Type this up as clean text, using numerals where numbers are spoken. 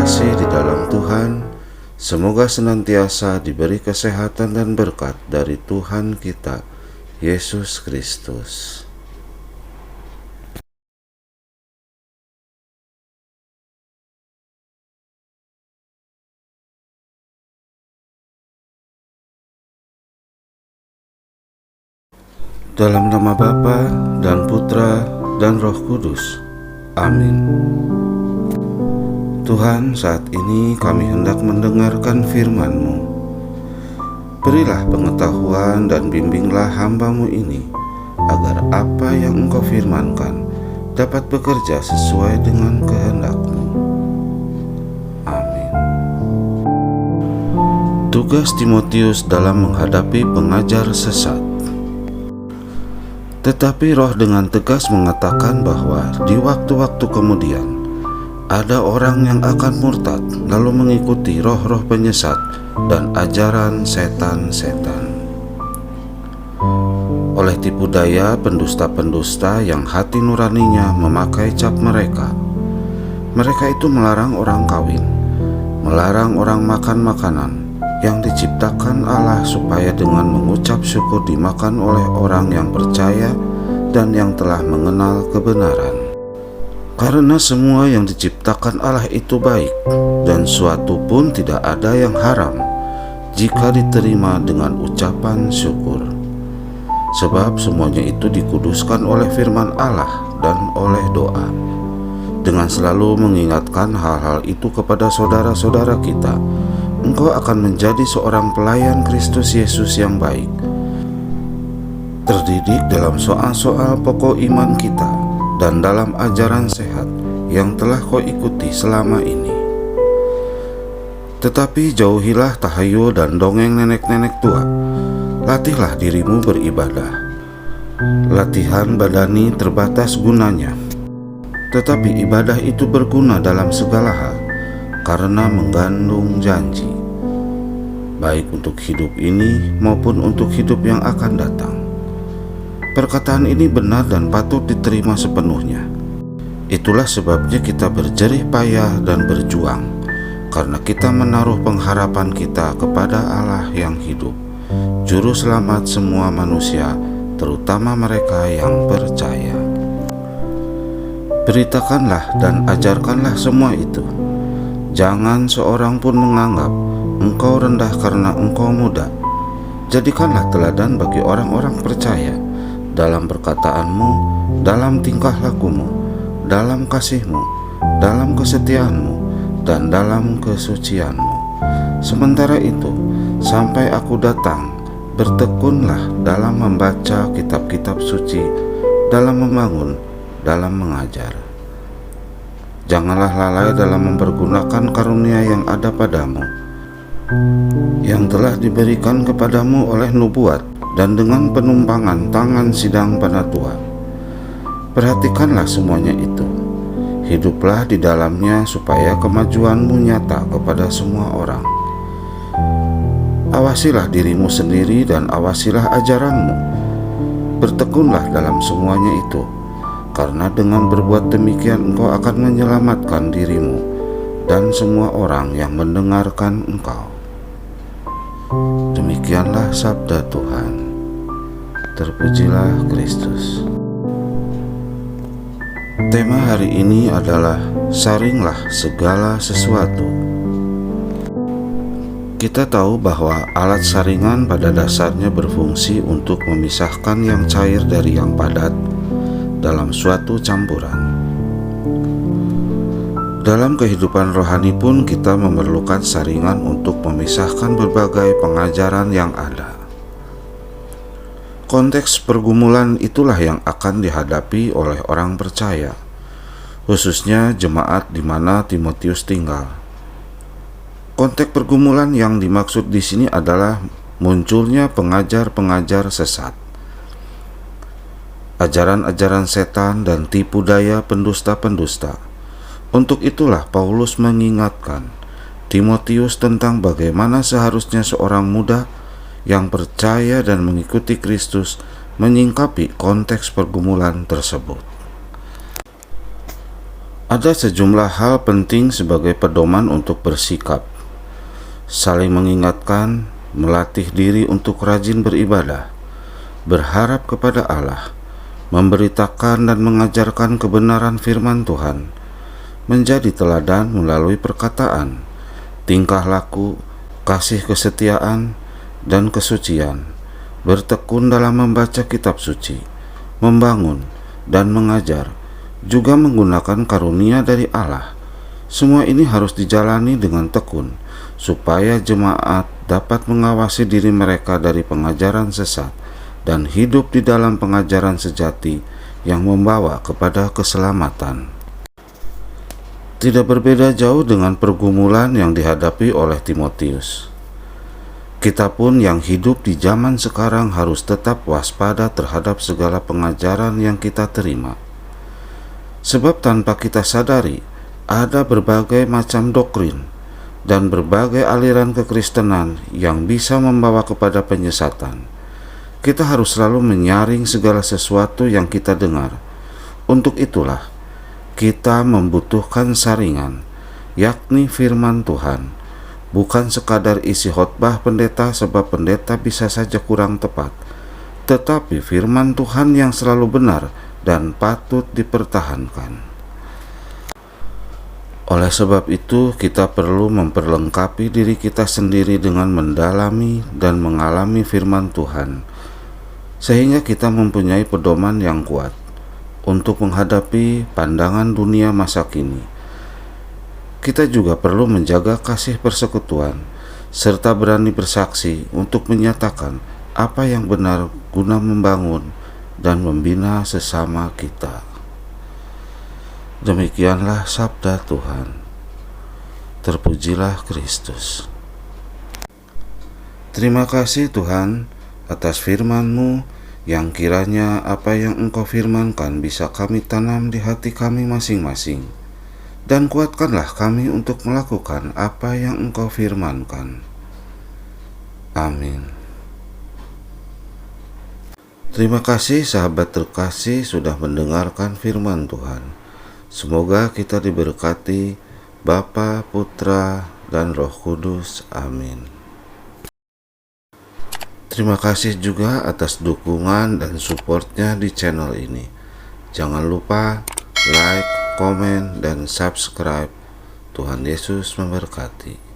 terkasih di dalam Tuhan, semoga senantiasa diberi kesehatan dan berkat dari Tuhan kita, Yesus Kristus. Dalam nama Bapa dan Putra dan Roh Kudus. Amin. Tuhan, saat ini kami hendak mendengarkan firman-Mu. Berilah pengetahuan dan bimbinglah hamba-Mu ini, agar apa yang Engkau firmankan dapat bekerja sesuai dengan kehendak-Mu. Amin. Tugas Timotius dalam menghadapi pengajar sesat. Tetapi Roh dengan tegas mengatakan bahwa di waktu-waktu kemudian ada orang yang akan murtad lalu mengikuti roh-roh penyesat dan ajaran setan-setan. Oleh tipu daya pendusta-pendusta yang hati nuraninya memakai cap mereka itu melarang orang kawin, melarang orang makan makanan yang diciptakan Allah supaya dengan mengucap syukur dimakan oleh orang yang percaya dan yang telah mengenal kebenaran. Karena semua yang diciptakan Allah itu baik, dan suatu pun tidak ada yang haram jika diterima dengan ucapan syukur. Sebab semuanya itu dikuduskan oleh firman Allah dan oleh doa. Dengan selalu mengingatkan hal-hal itu kepada saudara-saudara kita, engkau akan menjadi seorang pelayan Kristus Yesus yang baik, terdidik dalam soal-soal pokok iman kita dan dalam ajaran sehat yang telah kau ikuti selama ini. Tetapi jauhilah tahayul dan dongeng nenek-nenek tua. Latihlah dirimu beribadah. Latihan badani terbatas gunanya, tetapi ibadah itu berguna dalam segala hal, karena mengandung janji, baik untuk hidup ini maupun untuk hidup yang akan datang. Perkataan ini benar dan patut diterima sepenuhnya. Itulah sebabnya kita berjerih payah dan berjuang, karena kita menaruh pengharapan kita kepada Allah yang hidup, Juru Selamat semua manusia, terutama mereka yang percaya. Beritakanlah dan ajarkanlah semua itu. Jangan seorang pun menganggap engkau rendah karena engkau muda. Jadikanlah teladan bagi orang-orang percaya dalam perkataanmu, dalam tingkah lakumu, dalam kasihmu, dalam kesetiaanmu, dan dalam kesucianmu. Sementara itu, sampai aku datang, bertekunlah dalam membaca kitab-kitab suci, dalam membangun, dalam mengajar. Janganlah lalai dalam mempergunakan karunia yang ada padamu, yang telah diberikan kepadamu oleh nubuat dan dengan penumpangan tangan sidang penatua. Perhatikanlah semuanya itu. Hiduplah di dalamnya supaya kemajuanmu nyata kepada semua orang. Awasilah dirimu sendiri dan awasilah ajaranmu. Bertekunlah dalam semuanya itu, karena dengan berbuat demikian engkau akan menyelamatkan dirimu dan semua orang yang mendengarkan engkau. Demikianlah sabda Tuhan. Terpujilah Kristus. Tema hari ini adalah saringlah segala sesuatu. Kita tahu bahwa alat saringan pada dasarnya berfungsi untuk memisahkan yang cair dari yang padat dalam suatu campuran. Dalam kehidupan rohani pun kita memerlukan saringan untuk memisahkan berbagai pengajaran yang ada. Konteks pergumulan itulah yang akan dihadapi oleh orang percaya, khususnya jemaat di mana Timotius tinggal. Konteks pergumulan yang dimaksud di sini adalah munculnya pengajar-pengajar sesat, ajaran-ajaran setan dan tipu daya pendusta-pendusta. Untuk itulah Paulus mengingatkan Timotius tentang bagaimana seharusnya seorang muda yang percaya dan mengikuti Kristus menyingkapi konteks pergumulan tersebut. Ada sejumlah hal penting sebagai pedoman untuk bersikap. Saling mengingatkan, melatih diri untuk rajin beribadah, berharap kepada Allah, memberitakan dan mengajarkan kebenaran firman Tuhan, menjadi teladan melalui perkataan, tingkah laku, kasih kesetiaan, dan kesucian, bertekun dalam membaca kitab suci, membangun, dan mengajar, juga menggunakan karunia dari Allah. Semua ini harus dijalani dengan tekun, supaya jemaat dapat mengawasi diri mereka dari pengajaran sesat dan hidup di dalam pengajaran sejati yang membawa kepada keselamatan. Tidak berbeda jauh dengan pergumulan yang dihadapi oleh Timotius. Kita pun yang hidup di zaman sekarang harus tetap waspada terhadap segala pengajaran yang kita terima. Sebab tanpa kita sadari, ada berbagai macam doktrin dan berbagai aliran kekristenan yang bisa membawa kepada penyesatan. Kita harus selalu menyaring segala sesuatu yang kita dengar. Untuk itulah, kita membutuhkan saringan, yakni firman Tuhan, bukan sekadar isi khotbah pendeta sebab pendeta bisa saja kurang tepat, tetapi firman Tuhan yang selalu benar dan patut dipertahankan. Oleh sebab itu, kita perlu memperlengkapi diri kita sendiri dengan mendalami dan mengalami firman Tuhan, sehingga kita mempunyai pedoman yang kuat untuk menghadapi pandangan dunia masa kini. Kita juga perlu menjaga kasih persekutuan, serta berani bersaksi untuk menyatakan apa yang benar guna membangun dan membina sesama kita. Demikianlah sabda Tuhan. Terpujilah Kristus. Terima kasih Tuhan atas firman-Mu yang kiranya apa yang Engkau firmankan bisa kami tanam di hati kami masing-masing, dan kuatkanlah kami untuk melakukan apa yang Engkau firmankan. Amin. Terima kasih sahabat terkasih sudah mendengarkan firman Tuhan. Semoga kita diberkati Bapa, Putra, dan Roh Kudus. Amin. Terima kasih juga atas dukungan dan supportnya di channel ini. Jangan lupa like, komen, dan subscribe. Tuhan Yesus memberkati.